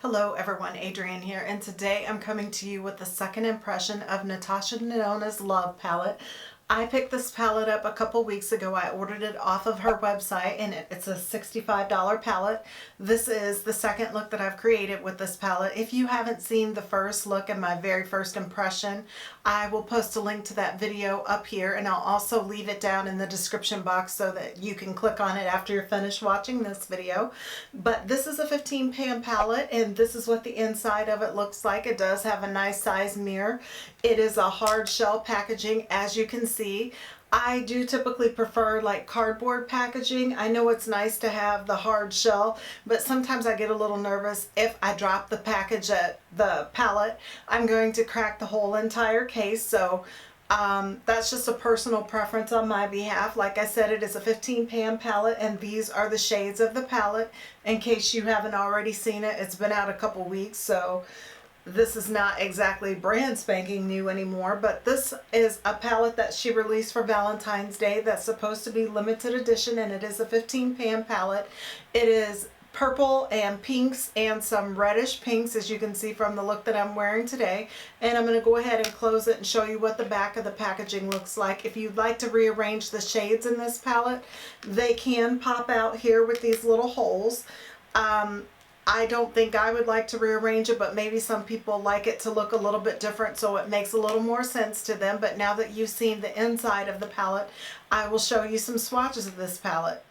Hello everyone, Adrienne here, and today I'm coming to you with the second impression of Natasha Denona's Love palette. I picked this palette up a couple weeks ago. I ordered it off of her website and it's a $65 palette. This is the second look that I've created with this palette. If you haven't seen the first look and my very first impression, I will post a link to that video up here, and I'll also leave it down in the description box so that you can click on it after you're finished watching this video. But this is a 15 pan palette and this is what the inside of it looks like. It does have a nice size mirror. It is a hard shell packaging, as you can see. I do typically prefer like cardboard packaging. I know it's nice to have the hard shell, but sometimes I get a little nervous if I drop the package at the palette. I'm going to crack the whole entire case, so that's just a personal preference on my behalf. Like I said, it is a 15 pan palette and these are the shades of the palette. In case you haven't already seen it, it's been out a couple weeks, so this is not exactly brand spanking new anymore, but this is a palette that she released for Valentine's Day that's supposed to be limited edition, and it is a 15 pan palette. It is purple and pinks and some reddish pinks, as you can see from the look that I'm wearing today. And I'm going to go ahead and close it and show you what the back of the packaging looks like. If you'd like to rearrange the shades in this palette, they can pop out here with these little holes. I don't think I would like to rearrange it, but maybe some people like it to look a little bit different, so it makes a little more sense to them. But now that you've seen the inside of the palette, I will show you some swatches of this palette.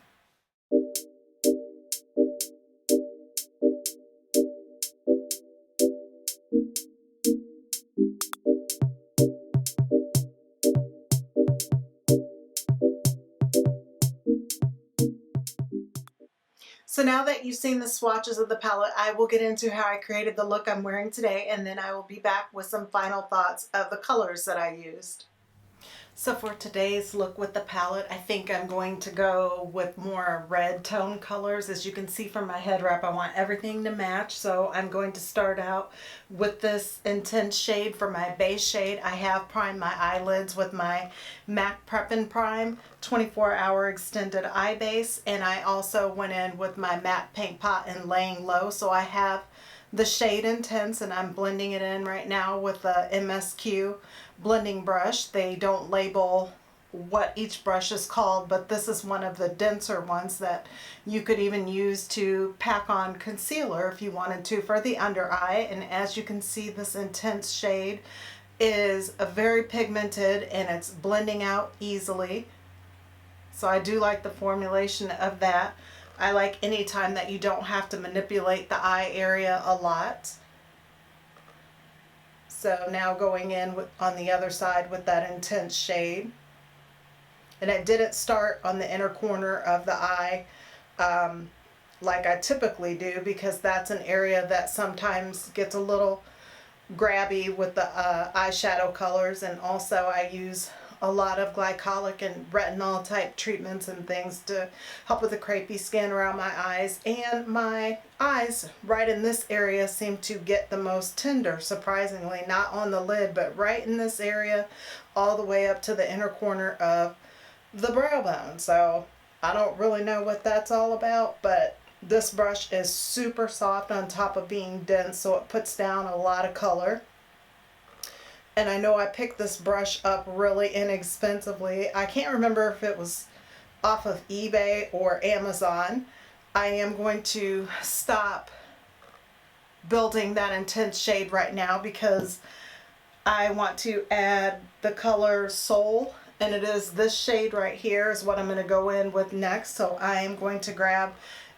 So now that you've seen the swatches of the palette, I will get into how I created the look I'm wearing today, and then I will be back with some final thoughts of the colors that I used. So for today's look with the palette, I think I'm going to go with more red tone colors. As you can see from my head wrap, I want everything to match. So I'm going to start out with this intense shade for my base shade. I have primed my eyelids with my MAC Prep and Prime 24-hour extended eye base, and I also went in with my matte paint pot and laying low. So I have the shade Intense, and I'm blending it in right now with a MSQ blending brush. They don't label what each brush is called, but this is one of the denser ones that you could even use to pack on concealer if you wanted to for the under eye. And as you can see, this Intense shade is a very pigmented and it's blending out easily. So I do like the formulation of that. I like any time that you don't have to manipulate the eye area a lot. So now going in on the other side with that Intense shade. And I didn't start on the inner corner of the eye like I typically do, because that's an area that sometimes gets a little grabby with the eyeshadow colors. And also I use a lot of glycolic and retinol type treatments and things to help with the crepey skin around my eyes. And my eyes right in this area seem to get the most tender, surprisingly, not on the lid, but right in this area all the way up to the inner corner of the brow bone. So I don't really know what that's all about, but this brush is super soft on top of being dense, so it puts down a lot of color. And I know I picked this brush up really inexpensively. I can't remember if it was off of eBay or Amazon. I am going to stop building that Intense shade right now because I want to add the color Soul, and it is this shade right here is what I'm going to go in with next. So I am going to grab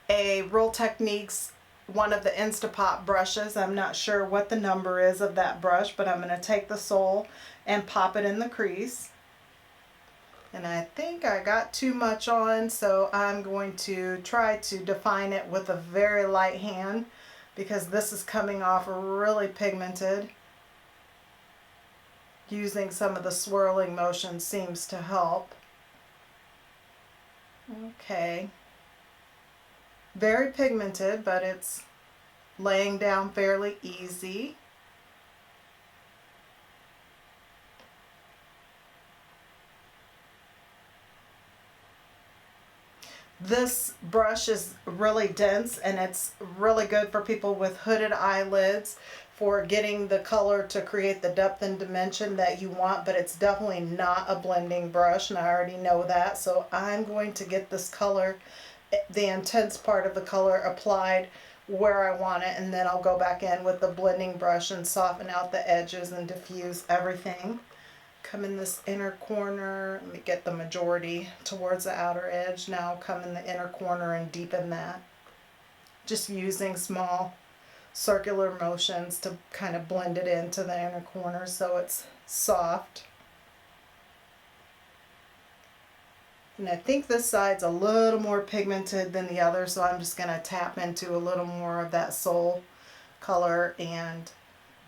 a Real Techniques, one of the Instapot brushes. I'm not sure what the number is of that brush, but I'm going to take the Soul and pop it in the crease. And I think I got too much on, so I'm going to try to define it with a very light hand because this is coming off really pigmented. Using some of the swirling motion seems to help. Okay. Very pigmented, but it's laying down fairly easy. This brush is really dense and it's really good for people with hooded eyelids for getting the color to create the depth and dimension that you want, but it's definitely not a blending brush, and I already know that. So I'm going to get this color, the intense part of the color, applied where I want it, and then I'll go back in with the blending brush and soften out the edges and diffuse everything. Come in this inner corner, let me get the majority towards the outer edge. Now come in the inner corner and deepen that. Just using small circular motions to kind of blend it into the inner corner so it's soft. And I think this side's a little more pigmented than the other, so I'm just going to tap into a little more of that soul color and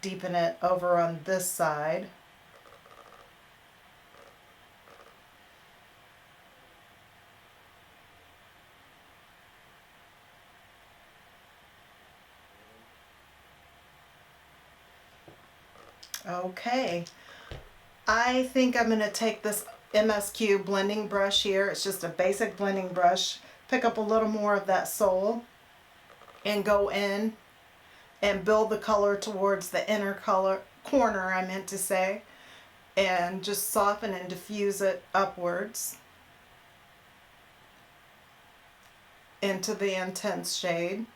deepen it over on this side. Okay, I think I'm going to take this MSQ blending brush here. It's just a basic blending brush. Pick up a little more of that soul and go in and build the color towards the inner corner, I meant to say, and just soften and diffuse it upwards into the intense shade.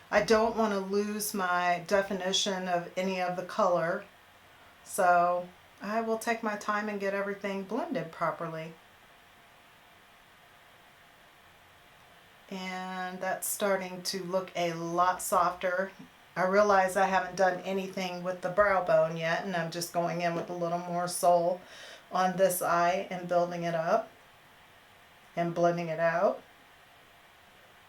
I don't want to lose my definition of any of the color, so I will take my time and get everything blended properly. And that's starting to look a lot softer. I realize I haven't done anything with the brow bone yet, and I'm just going in with a little more soul on this eye and building it up and blending it out.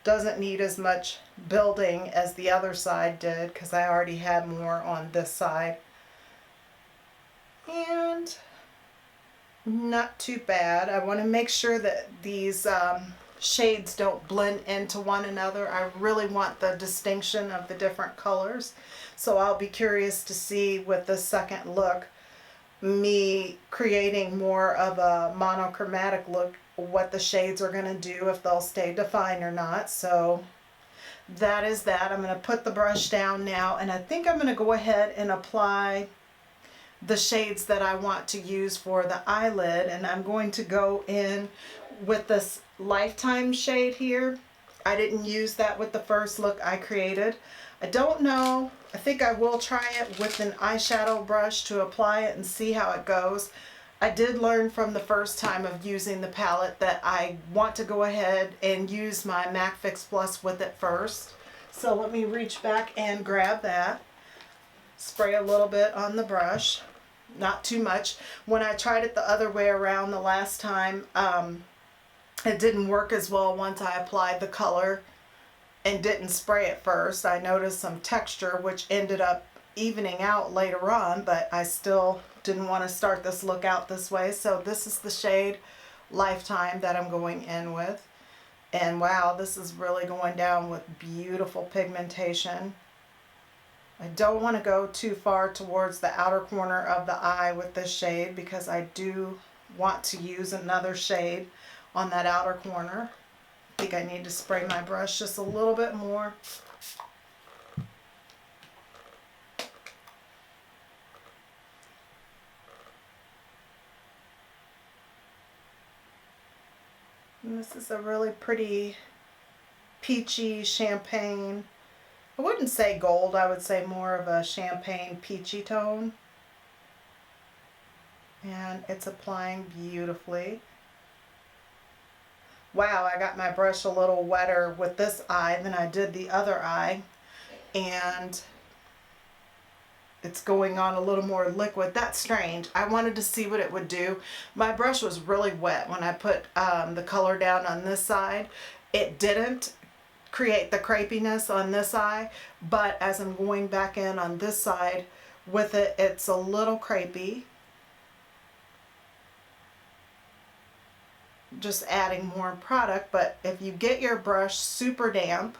Doesn't need as much building as the other side did because I already had more on this side. And not too bad. I want to make sure that these shades don't blend into one another. I really want the distinction of the different colors. So I'll be curious to see with the second look, me creating more of a monochromatic look, what the shades are going to do, if they'll stay defined or not. So that is that. I'm going to put the brush down now, and I think I'm going to go ahead and apply the shades that I want to use for the eyelid, and I'm going to go in with this Lifetime shade here. I didn't use that with the first look I created. I don't know, I think I will try it with an eyeshadow brush to apply it and see how it goes. I did learn from the first time of using the palette that I want to go ahead and use my MAC Fix Plus with it first. So let me reach back and grab that. Spray a little bit on the brush, not too much. When I tried it the other way around the last time, it didn't work as well once I applied the color and didn't spray it first. I noticed some texture which ended up evening out later on, but I still didn't want to start this look out this way. So this is the shade Lifetime that I'm going in with. And wow, this is really going down with beautiful pigmentation. I don't want to go too far towards the outer corner of the eye with this shade because I do want to use another shade on that outer corner. I think I need to spray my brush just a little bit more. And this is a really pretty peachy champagne. I wouldn't say gold, I would say more of a champagne peachy tone. And it's applying beautifully. Wow, I got my brush a little wetter with this eye than I did the other eye. And it's going on a little more liquid. That's strange. I wanted to see what it would do. My brush was really wet when I put the color down on this side. It didn't create the crepiness on this eye, but as I'm going back in on this side with it, it's a little crepey. Just adding more product, but if you get your brush super damp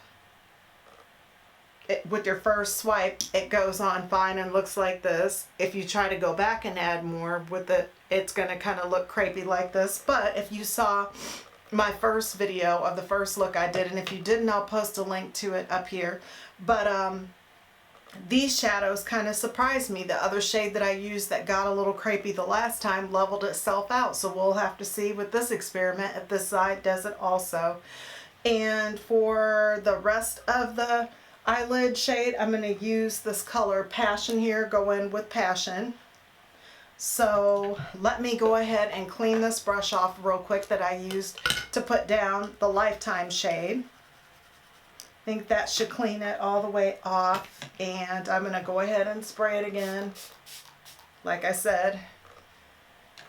with your first swipe, it goes on fine and looks like this. If you try to go back and add more with it, it's going to kind of look crepey like this. But if you saw my first video of the first look I did, and if you didn't, I'll post a link to it up here. But these shadows kind of surprised me. The other shade that I used that got a little crepey the last time leveled itself out. So we'll have to see with this experiment if this side does it also. And for the rest of the eyelid shade, I'm going to use this color Passion here, go in with Passion. So let me go ahead and clean this brush off real quick that I used to put down the Lifetime shade. I think that should clean it all the way off, and I'm going to go ahead and spray it again. Like I said,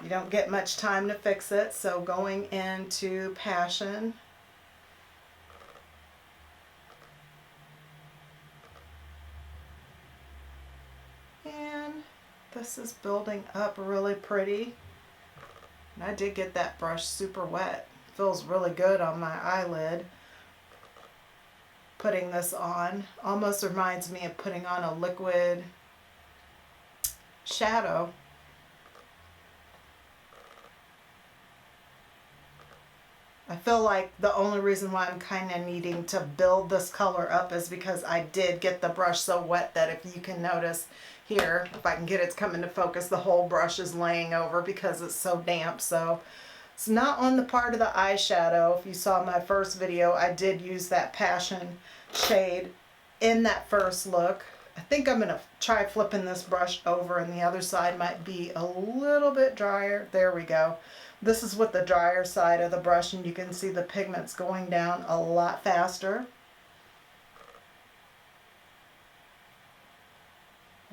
you don't get much time to fix it, so going into Passion. And this is building up really pretty. And I did get that brush super wet. Feels really good on my eyelid. Putting this on almost reminds me of putting on a liquid shadow. I feel like the only reason why I'm kind of needing to build this color up is because I did get the brush so wet that, if you can notice here, if I can get it to come into focus, the whole brush is laying over because it's so damp. So it's not on the part of the eyeshadow. If you saw my first video, I did use that Passion shade in that first look. I think I'm going to try flipping this brush over, and the other side might be a little bit drier. There we go. This is with the drier side of the brush, and you can see the pigments going down a lot faster.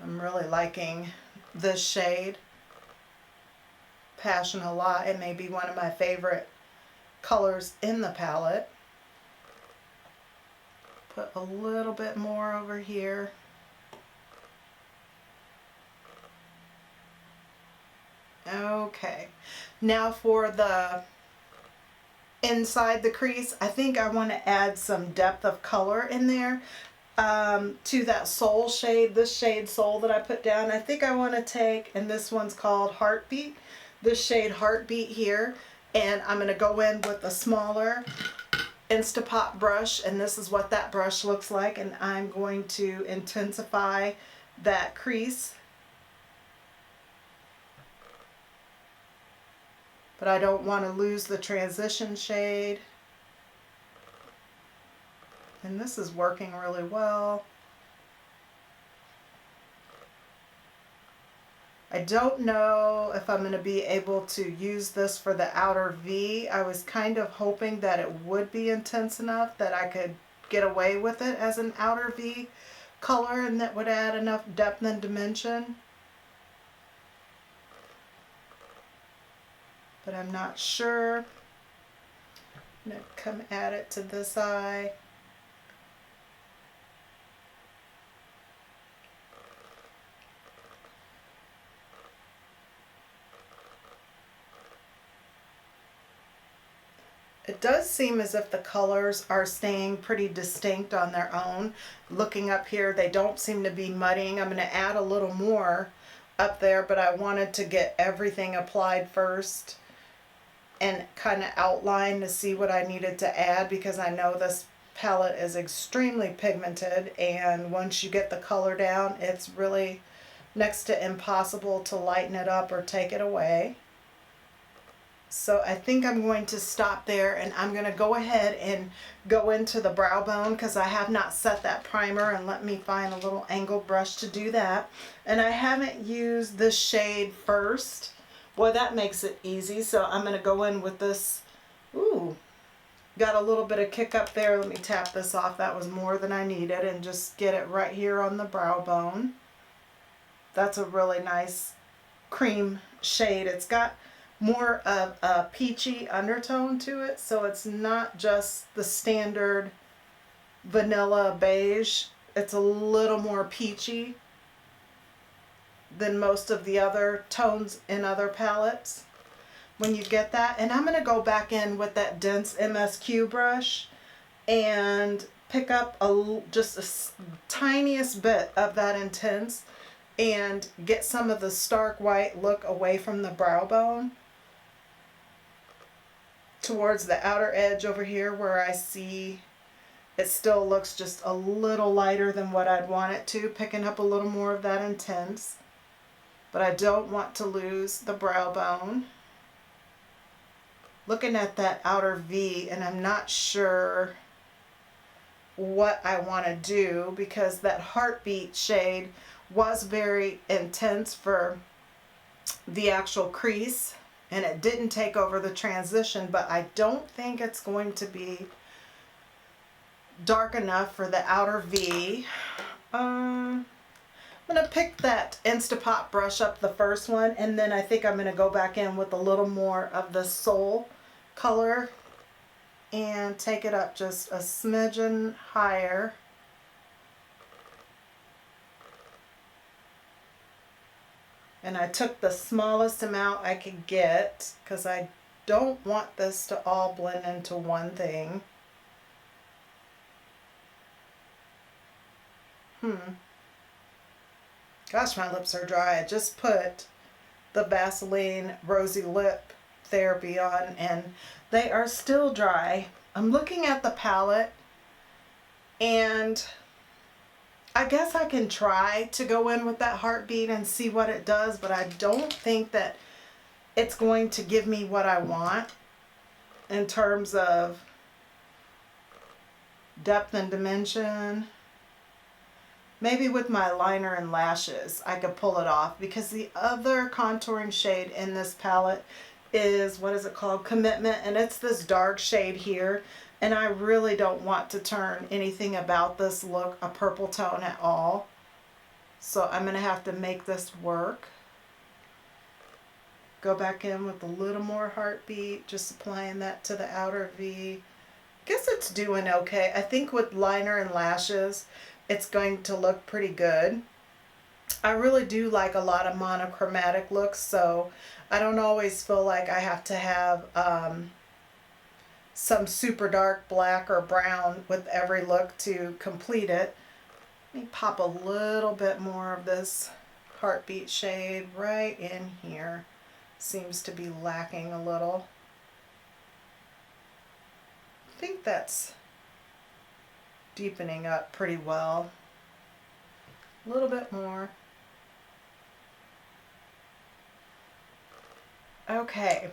I'm really liking this shade, Passion, a lot. It may be one of my favorite colors in the palette. Put a little bit more over here. Okay, now for the inside the crease, I think I want to add some depth of color in there to that Soul shade, this shade Soul that I put down. I think I want to take, and this one's called Heartbeat, this shade Heartbeat here, and I'm going to go in with a smaller Instapot brush, and this is what that brush looks like, and I'm going to intensify that crease. But I don't want to lose the transition shade. And this is working really well. I don't know if I'm going to be able to use this for the outer V. I was kind of hoping that it would be intense enough that I could get away with it as an outer V color, and that would add enough depth and dimension. But I'm not sure. I'm going to come add it to this eye. It does seem as if the colors are staying pretty distinct on their own. Looking up here, they don't seem to be muddying. I'm going to add a little more up there, but I wanted to get everything applied first and kind of outline to see what I needed to add, because I know this palette is extremely pigmented, and once you get the color down, it's really next to impossible to lighten it up or take it away. So I think I'm going to stop there, and I'm going to go ahead and go into the brow bone because I have not set that primer, and let me find a little angled brush to do that. And I haven't used this shade first. Boy, that makes it easy. So I'm going to go in with this. Ooh, got a little bit of kick up there. Let me tap this off. That was more than I needed, and just get it right here on the brow bone. That's a really nice cream shade. It's got more of a peachy undertone to it, so it's not just the standard vanilla beige. It's a little more peachy than most of the other tones in other palettes when you get that. And I'm going to go back in with that dense MSQ brush and pick up just a tiniest bit of that intense and get some of the stark white look away from the brow bone towards the outer edge over here where I see it still looks just a little lighter than what I'd want it to, picking up a little more of that intense. But I don't want to lose the brow bone. Looking at that outer V, and I'm not sure what I want to do because that heartbeat shade was very intense for the actual crease and it didn't take over the transition, but I don't think it's going to be dark enough for the outer V. I'm going to pick that Instapot brush up, the first one, and then I think I'm going to go back in with a little more of the Soul color and take it up just a smidgen higher. And I took the smallest amount I could get because I don't want this to all blend into one thing. Gosh, my lips are dry. I just put the Vaseline Rosy Lip Therapy on and they are still dry. I'm looking at the palette and I guess I can try to go in with that heartbeat and see what it does, but I don't think that it's going to give me what I want in terms of depth and dimension. Maybe with my liner and lashes I could pull it off because the other contouring shade in this palette is, what is it called? Commitment, and it's this dark shade here. And I really don't want to turn anything about this look a purple tone at all. So I'm going to have to make this work. Go back in with a little more heartbeat, just applying that to the outer V. Guess it's doing okay. I think with liner and lashes, it's going to look pretty good. I really do like a lot of monochromatic looks, so I don't always feel like I have to have some super dark black or brown with every look to complete it. Let me pop a little bit more of this heartbeat shade right in here. Seems to be lacking a little. I think that's deepening up pretty well. A little bit more. Okay.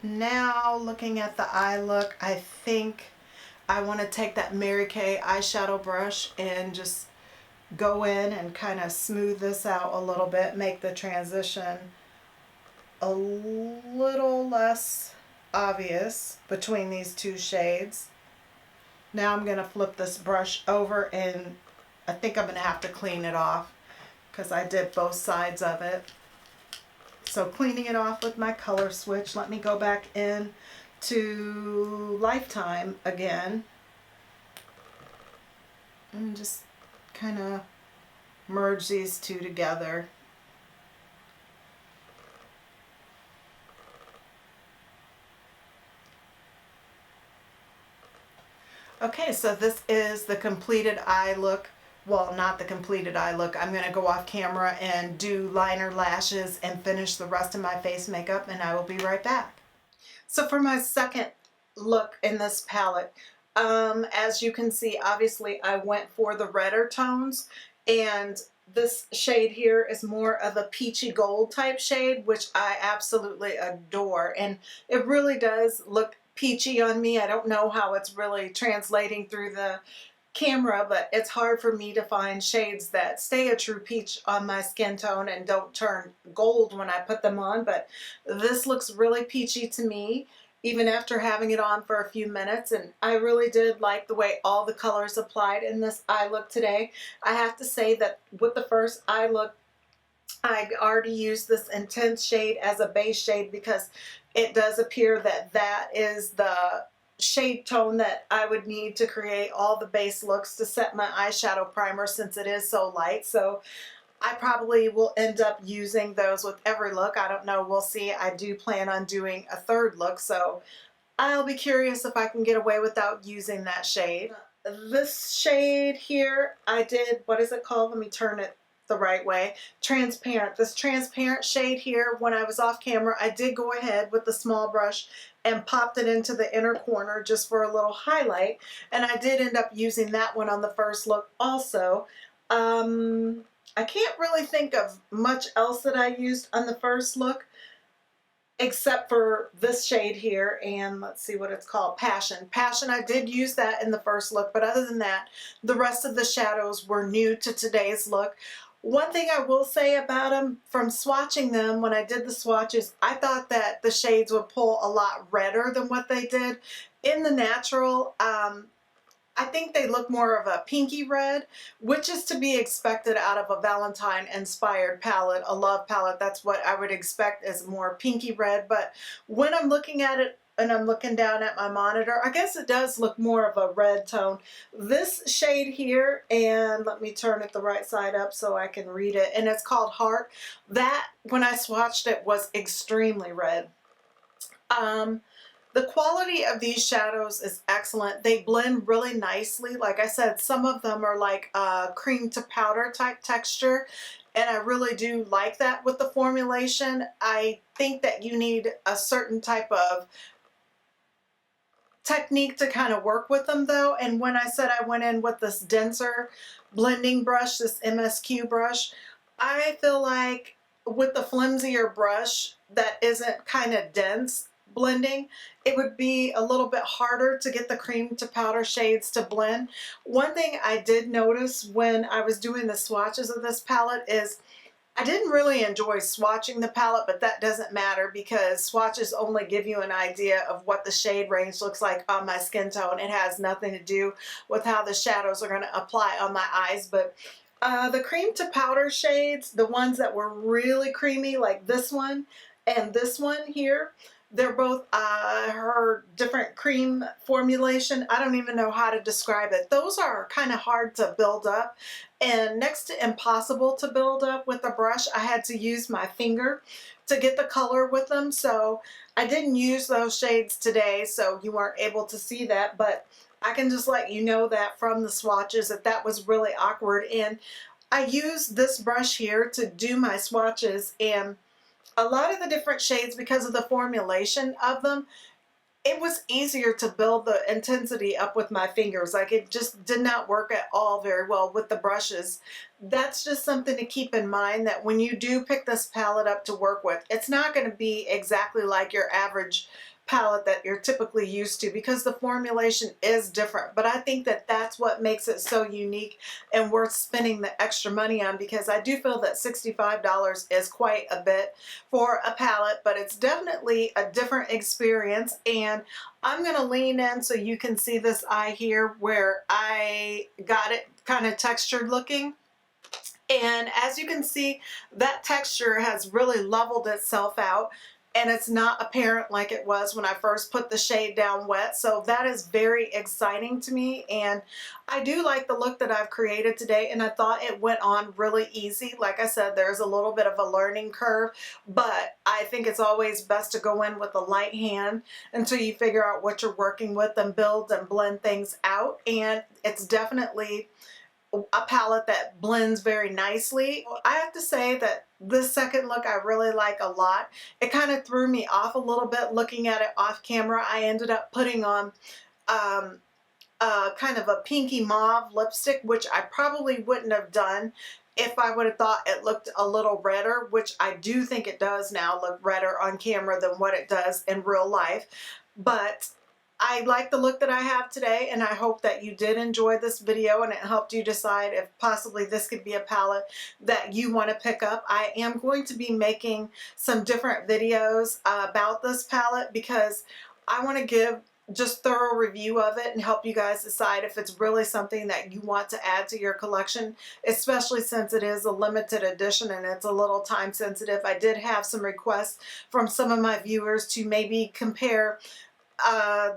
Now looking at the eye look, I think I want to take that Mary Kay eyeshadow brush and just go in and kind of smooth this out a little bit, make the transition a little less obvious between these two shades. Now I'm going to flip this brush over and I think I'm going to have to clean it off because I did both sides of it. So cleaning it off with my color switch, let me go back in to Lifetime again and just kind of merge these two together. Okay, so this is the completed eye look. Well, not the completed eye look. I'm going to go off camera and do liner, lashes, and finish the rest of my face makeup, and I will be right back. So for my second look in this palette, as you can see, obviously I went for the redder tones, and this shade here is more of a peachy gold type shade, which I absolutely adore, and it really does look peachy on me. I don't know how it's really translating through the camera, but it's hard for me to find shades that stay a true peach on my skin tone and don't turn gold when I put them on, but this looks really peachy to me even after having it on for a few minutes, and I really did like the way all the colors applied in this eye look today. I have to say that with the first eye look, I already used this intense shade as a base shade because it does appear that that is the shade tone that I would need to create all the base looks to set my eyeshadow primer since it is so light. So I probably will end up using those with every look. I don't know. We'll see. I do plan on doing a third look. So I'll be curious if I can get away without using that shade. This shade here, I did, what is it called? Let me turn it the right way. Transparent. This transparent shade here, when I was off camera, I did go ahead with the small brush and popped it into the inner corner just for a little highlight. And I did end up using that one on the first look also. I can't really think of much else that I used on the first look, except for this shade here, and let's see what it's called, Passion. Passion, I did use that in the first look, but other than that, the rest of the shadows were new to today's look. One thing I will say about them, from swatching them, when I did the swatches, I thought that the shades would pull a lot redder than what they did. In the natural, I think they look more of a pinky red, which is to be expected out of a Valentine inspired palette, a love palette. That's what I would expect, is more pinky red. But when I'm looking at it and I'm looking down at my monitor, I guess it does look more of a red tone. This shade here, and let me turn it the right side up so I can read it, and it's called Heart. That, when I swatched it, was extremely red. The quality of these shadows is excellent. They blend really nicely. Like I said, some of them are like a cream to powder type texture, and I really do like that with the formulation. I think that you need a certain type of technique to kind of work with them though. And when I said I went in with this denser blending brush, this MSQ brush, I feel like with the flimsier brush that isn't kind of dense blending, it would be a little bit harder to get the cream to powder shades to blend. One thing I did notice when I was doing the swatches of this palette is I didn't really enjoy swatching the palette, but that doesn't matter because swatches only give you an idea of what the shade range looks like on my skin tone. It has nothing to do with how the shadows are going to apply on my eyes. But the cream to powder shades, the ones that were really creamy, like this one and this one here, they're both her different cream formulation. I don't even know how to describe it. Those are kind of hard to build up and next to impossible to build up with a brush. I had to use my finger to get the color with them. So I didn't use those shades today, so you weren't able to see that, but I can just let you know that from the swatches that was really awkward. And I used this brush here to do my swatches, and a lot of the different shades, because of the formulation of them, it was easier to build the intensity up with my fingers. Like, it just did not work at all very well with the brushes. That's just something to keep in mind, that when you do pick this palette up to work with, it's not going to be exactly like your average palette that you're typically used to, because the formulation is different. But I think that that's what makes it so unique and worth spending the extra money on, because I do feel that $65 is quite a bit for a palette, but it's definitely a different experience. And I'm going to lean in so you can see this eye here where I got it kind of textured looking. And as you can see, that texture has really leveled itself out, and it's not apparent like it was when I first put the shade down wet. So that is very exciting to me, and I do like the look that I've created today, and I thought it went on really easy. Like I said, there's a little bit of a learning curve, but I think it's always best to go in with a light hand until you figure out what you're working with and build and blend things out. And it's definitely a palette that blends very nicely. I have to say that this second look I really like a lot. It kind of threw me off a little bit looking at it off camera. I ended up putting on kind of a pinky mauve lipstick, which I probably wouldn't have done if I would have thought it looked a little redder, which I do think it does now look redder on camera than what it does in real life. But I like the look that I have today, and I hope that you did enjoy this video and it helped you decide if possibly this could be a palette that you want to pick up. I am going to be making some different videos about this palette because I want to give just thorough review of it and help you guys decide if it's really something that you want to add to your collection, especially since it is a limited edition and it's a little time sensitive. I did have some requests from some of my viewers to maybe compare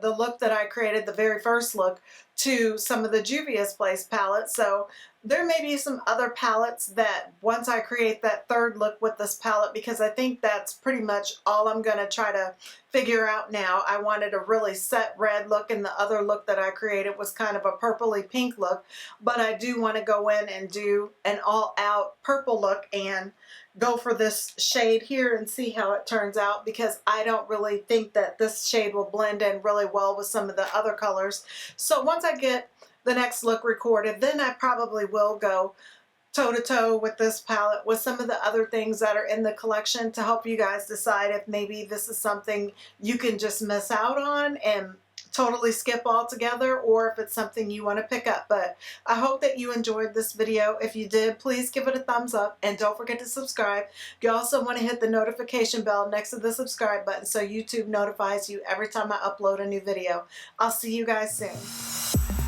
the look that I created, the very first look, to some of the Juvia's Place palettes. So There may be some other palettes that once I create that third look with this palette, because I think that's pretty much all I'm going to try to figure out now. I wanted a really set red look, and the other look that I created was kind of a purpley pink look, but I do want to go in and do an all-out purple look and go for this shade here and see how it turns out, because I don't really think that this shade will blend in really well with some of the other colors. So once I get the next look recorded, then I probably will go toe-to-toe with this palette with some of the other things that are in the collection to help you guys decide if maybe this is something you can just miss out on and totally skip altogether, or if it's something you want to pick up. But I hope that you enjoyed this video. If you did, please give it a thumbs up and don't forget to subscribe. You also want to hit the notification bell next to the subscribe button so YouTube notifies you every time I upload a new video. I'll see you guys soon.